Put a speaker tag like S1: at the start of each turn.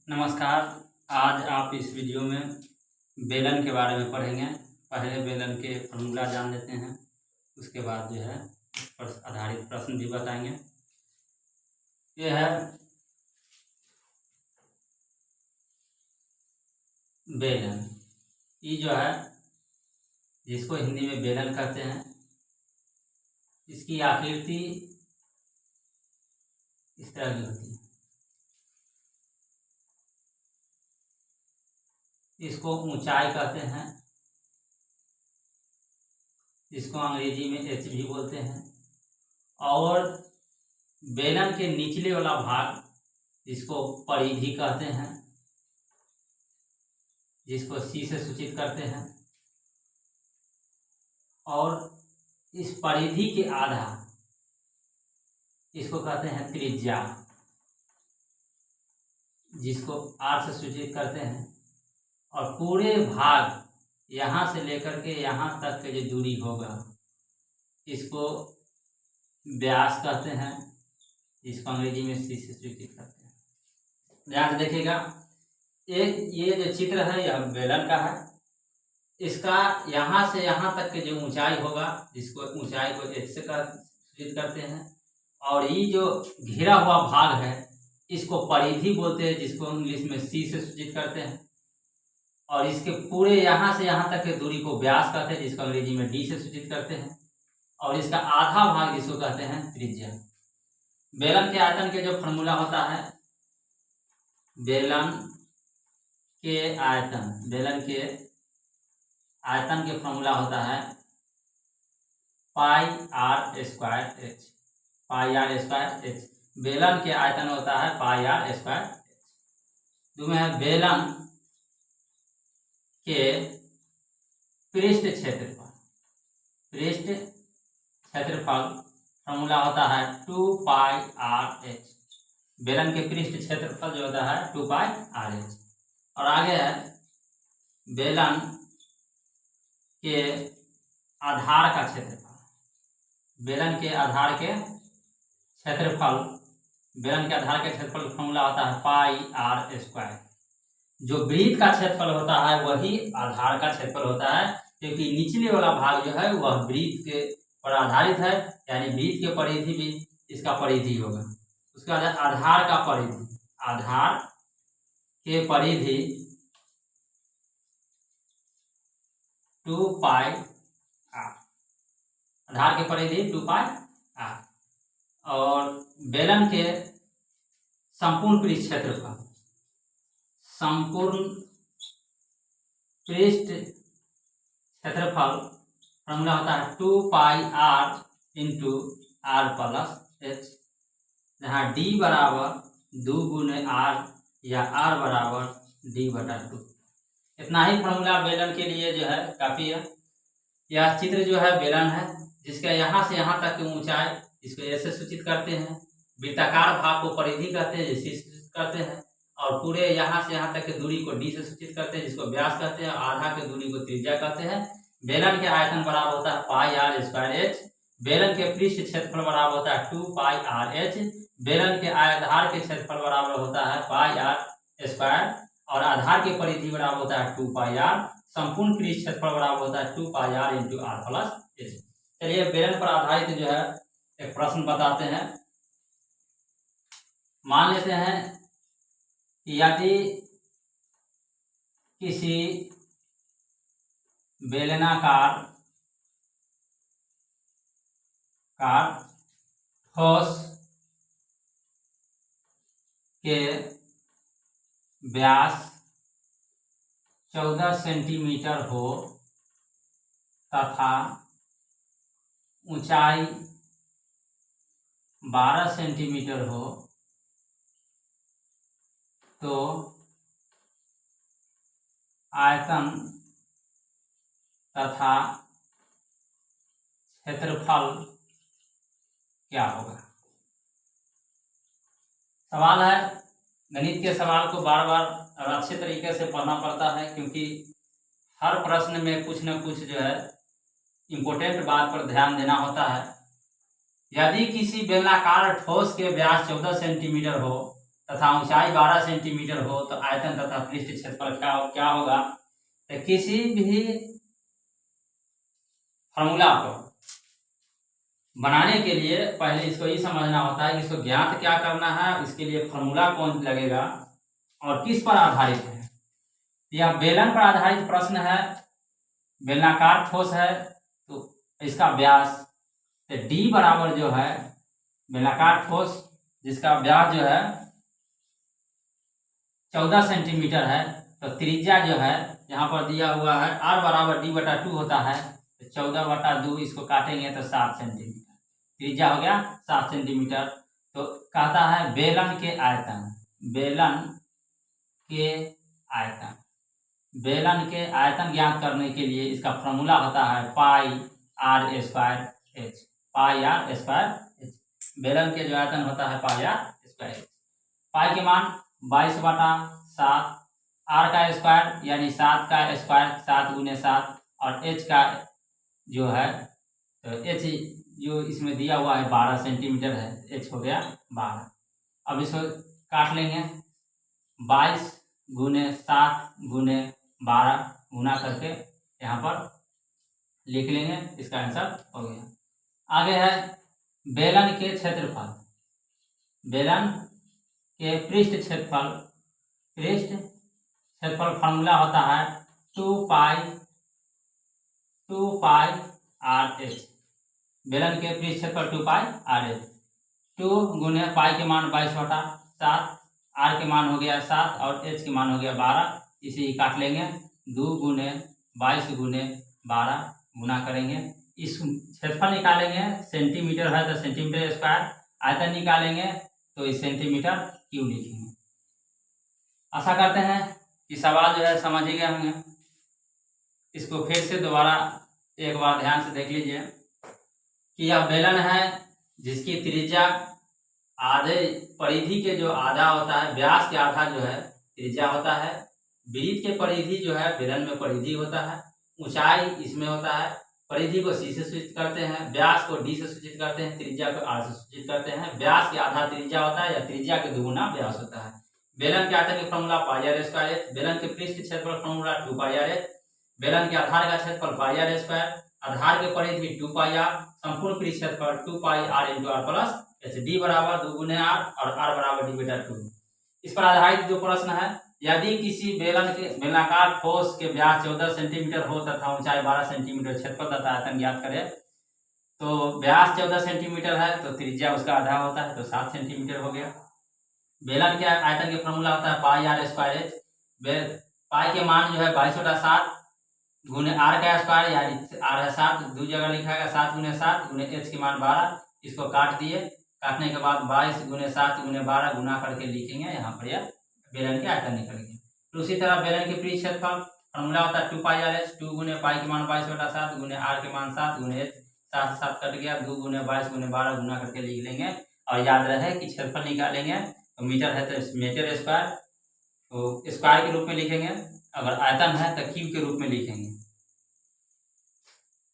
S1: नमस्कार। आज आप इस वीडियो में बेलन के बारे में पढ़ेंगे। पहले बेलन के फॉर्मूला जान लेते हैं, उसके बाद जो है उस पर आधारित प्रश्न भी बताएंगे। ये है बेलन। ये जो है जिसको हिंदी में बेलन कहते हैं, इसकी आकृति इस तरह की होती है। इसको ऊंचाई कहते हैं, जिसको अंग्रेजी में एच भी बोलते हैं। और बेलन के निचले वाला भाग जिसको परिधि कहते हैं, जिसको सी से सूचित करते हैं। और इस परिधि के आधा इसको कहते हैं त्रिज्या, जिसको आर से सूचित करते हैं। और पूरे भाग यहाँ से लेकर के यहाँ तक के जो दूरी होगा इसको व्यास कहते हैं, जिसको अंग्रेजी में सी से सूचित करते हैं। ध्यान से देखिएगा, ये जो चित्र है यह बेलन का है। इसका यहाँ से यहाँ तक के जो ऊंचाई होगा, जिसको ऊंचाई को एच से सूचित करते हैं। और ये जो घिरा हुआ भाग है इसको परिधि बोलते हैं, जिसको इंग्लिश में सी से सूचित करते हैं। और इसके पूरे यहाँ से यहाँ तक के दूरी को व्यास कहते हैं, जिसको अंग्रेजी में डी से सूचित करते हैं। और इसका आधा भाग जिसको कहते हैं त्रिज्या। बेलन के आयतन के जो फॉर्मूला होता है, बेलन के आयतन के फॉर्मूला होता है pi R square H. Pi R square H बेलन के आयतन होता है पाई आर स्क्वायर एच। दूसरा है बेलन के पृष्ठ क्षेत्रफल फॉर्मूला होता है 2 पाई आर एच। बेलन के पृष्ठ क्षेत्रफल जो होता है 2 पाई आर एच। और आगे है बेलन के आधार का क्षेत्रफल। बेलन के आधार के क्षेत्रफल फॉर्मूला होता है पाई आर स्क्वायर। जो वृत्त का क्षेत्रफल होता है वही आधार का क्षेत्रफल होता है, क्योंकि निचले वाला भाग जो है वह वृत्त के पर आधारित है, यानी वृत्त के परिधि भी इसका परिधि होगा। उसके बाद आधार का परिधि। आधार के परिधि 2 पाई आर। आधार के परिधि 2 पाई आर। और बेलन के संपूर्ण पृष्ठ क्षेत्रफल फॉर्मूला होता है 2 pi R into R plus H, जहाँ डी बराबर 2 गुने आर या आर बराबर d/2। इतना ही फॉर्मूला बेलन के लिए जो है काफ़ी है। यह चित्र जो है बेलन है, जिसका यहाँ से यहाँ तक की ऊंचाई जिसको ऐसे सूचित करते हैं। वृत्ताकार भाग को परिधि कहते हैं, जिसे सूचित करते हैं। और पूरे यहाँ से यहाँ तक की दूरी को डी से सूचित करते हैं, जिसको व्यास कहते हैं। आधा की दूरी को त्रिज्या कहते हैं। बेलन के आयतन बराबर होता है पाई आर स्क्वायर एच। बेलन के पृष्ठ क्षेत्रफल बराबर होता है 2 पाई आर एच। बेलन के आधार के क्षेत्रफल बराबर होता है पाई आर स्क्वायर। और आधार की परिधि बराबर होता है 2 पाई आर। संपूर्ण पृष्ठ क्षेत्रफल बराबर होता है 2 pi R into R plus H. चलिए बेलन पर आधारित जो है एक प्रश्न बताते हैं। मान लेते हैं यदि किसी बेलनाकार ठोस के व्यास 14 सेंटीमीटर हो तथा ऊंचाई 12 सेंटीमीटर हो, तो आयतन तथा क्षेत्रफल क्या होगा। सवाल है, गणित के सवाल को बार बार और अच्छे तरीके से पढ़ना पड़ता है, क्योंकि हर प्रश्न में कुछ न कुछ जो है इम्पोर्टेंट बात पर ध्यान देना होता है। यदि किसी बेलनाकार ठोस के व्यास 14 सेंटीमीटर हो तथा ऊंचाई 12 सेंटीमीटर हो तो आयतन तथा पृष्ठ क्षेत्रफल क्या होगा। तो किसी भी फॉर्मूला को बनाने के लिए पहले इसको ये समझना होता है कि इसको ज्ञात क्या करना है, इसके लिए फॉर्मूला कौन लगेगा और किस पर आधारित है। यह बेलन पर आधारित प्रश्न है, बेलनाकार ठोस है तो इसका व्यास तो D बराबर जो है बेलनाकार ठोस जिसका व्यास जो है 14 सेंटीमीटर है, तो त्रिज्या जो है यहाँ पर दिया हुआ है R बराबर D/2 होता है, तो 14/2 इसको काटेंगे तो 7 सेंटीमीटर त्रिज्या हो गया 7 सेंटीमीटर। तो कहता है बेलन के आयतन, बेलन के आयतन ज्ञात करने के लिए इसका फॉर्मूला होता है πr²h, πr²h। बेलन के जो आयतन होता है πr²h। पाई के मान 22/7, r का स्क्वायर यानी 7 का स्क्वायर 7 × 7 और h का जो है तो h जो इसमें दिया हुआ है 12 सेंटीमीटर है, h हो गया 12। अब इसको काट लेंगे 22 × 7 × 12 गुना करके यहाँ पर लिख लेंगे, इसका आंसर हो गया। आगे है बेलन के क्षेत्रफल, बेलन के पृष्ठ क्षेत्रफल फॉर्मूला होता है 2πr/h। बेलन के पृष्ठ क्षेत्रफल 2πr/h। 2 × पाई के मान 22/7, r के मान हो गया 7 और h के मान हो गया 12, इसे ही काट लेंगे 2 × 22 × 12 गुना करेंगे। इस क्षेत्रफल निकालेंगे, सेंटीमीटर है तो सेंटीमीटर स्क्वायर, आयतन निकालेंगे तो इस सेंटीमीटर क्यूब लिखेंगे। आशा करते हैं कि सवाल जो है समझ ही गए होंगे। इसको फिर से दोबारा एक बार ध्यान से देख लीजिए कि यह बेलन है जिसकी त्रिज्या आधे परिधि के जो आधा होता है, व्यास के आधा जो है त्रिज्या होता है, वृत्त के परिधि जो है बेलन में परिधि होता है, ऊंचाई इसमें होता है, परिधि को C से सूचित करते हैं, व्यास को D से सूचित करते हैं, त्रिज्या को R से सूचित करते हैं। व्यास के आधा त्रिज्या होता है या त्रिज्या के दुगुना व्यास होता है। बेलन के आयतन का फॉर्मूला πr²h, बेलन के पृष्ठ क्षेत्रफल फॉर्मूला 2πr/h, बेलन के आधार का क्षेत्रफल πr², आधार के परिधि 2πr, संपूर्ण पृष्ठ क्षेत्रफल 2πr × r+h, D बराबर 2 × r और r बराबर D/2। इस पर आधारित जो प्रश्न है, यदि किसी बेलनाकार ठोस के व्यास 14 सेंटीमीटर हो तथा ऊंचाई 12 सेंटीमीटर, क्षेत्रफल तथा आयतन ज्ञात करें। तो व्यास 14 सेंटीमीटर है तो त्रिज्या उसका आधा होता है तो 7 सेंटीमीटर हो गया। बेलन के आयतन के फॉर्मूला होता है πr²h। पाई के मान जो है 22/7 × r का स्क्वायर यानी r है 7, दो जगह लिखा है 7 × 7 × h के मान 12, इसको काट दिए, काटने के बाद 22 × 7 × 12 गुना करके लिखेंगे, यहाँ पर यह बेलन के आयतन निकल गया। तो उसी तरह बेलन के पृष्ठ क्षेत्रफल फॉर्मूला होता है 2πr/h, 2 × पाई के मान 22/7 × r के मान 7 × h, 7 से 7 कट गया, 2 × 22 × 12 गुना करके लिख लेंगे। और याद रहे कि क्षेत्रफल निकालेंगे तो मीटर है तो मीटर स्क्वायर, तो स्क्वायर के रूप में लिखेंगे, अगर आयतन है तो क्यूब के रूप में लिखेंगे।